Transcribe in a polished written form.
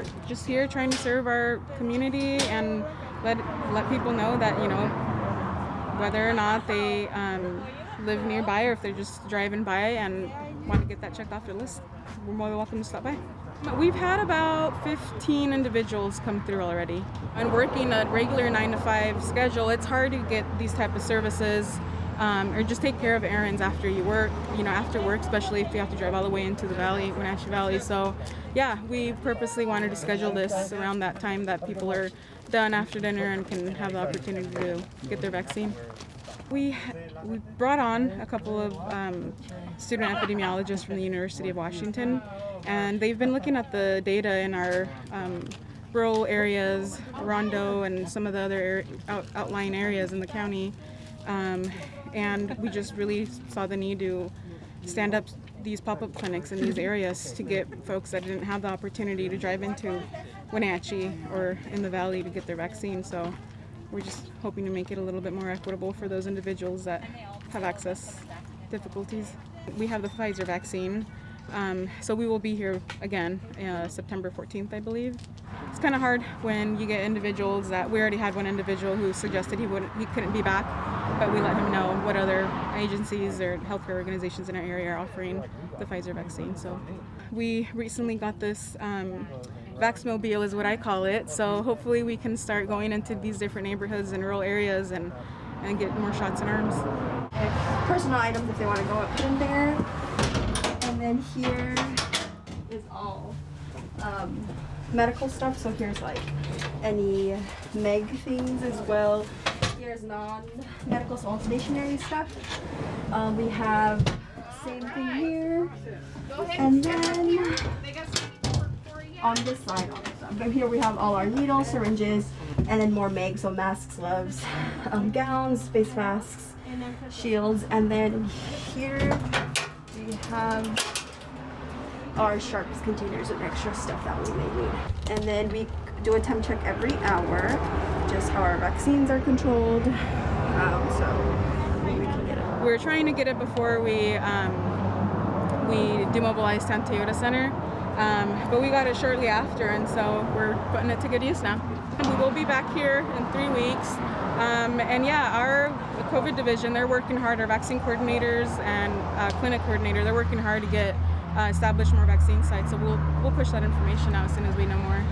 we're just here trying to serve our community and let people know that, whether or not they live nearby or if they're just driving by and want to get that checked off their list, we're more than welcome to stop by. We've had about 15 individuals come through already. And working a regular 9-to-5 schedule, it's hard to get these type of services or just take care of errands after you work, after work, especially if you have to drive all the way into the valley, Wenatchee Valley. So yeah, we purposely wanted to schedule this around that time that people are done after dinner and can have the opportunity to get their vaccine. We brought on a couple of student epidemiologists from the University of Washington, and they've been looking at the data in our rural areas, Orondo and some of the other outlying areas in the county, and we just really saw the need to stand up these pop-up clinics in these areas to get folks that didn't have the opportunity to drive into Wenatchee or in the valley to get their vaccine. So we're just hoping to make it a little bit more equitable for those individuals that have access difficulties. We have the Pfizer vaccine, so we will be here again September 14th, I believe. It's kind of hard when you get individuals that we already had one individual who suggested he couldn't be back, but we let him know what other agencies or healthcare organizations in our area are offering the Pfizer vaccine. So we recently got this vaxmobile is what I call it. So hopefully we can start going into these different neighborhoods and rural areas and get more shots in arms. Personal items if they want to go up in there. And then here is all medical stuff. So here's like any Meg things as well. Here's non-medical, so all stationary stuff. We have same thing here. And then on this side, but here we have all our needles, syringes, and then more Meg, so masks, gloves, gowns, face masks, shields, and then here we have our sharps containers with extra stuff that we may need. And then we do a temp check every hour, just how our vaccines are controlled, so we can get it. We're trying to get it before we demobilized San Toyota Center. But we got it shortly after, and so we're putting it to good use now. We will be back here in 3 weeks. And yeah, our COVID division, they're working hard. Our vaccine coordinators and clinic coordinator, they're working hard to establish more vaccine sites. So we'll push that information out as soon as we know more.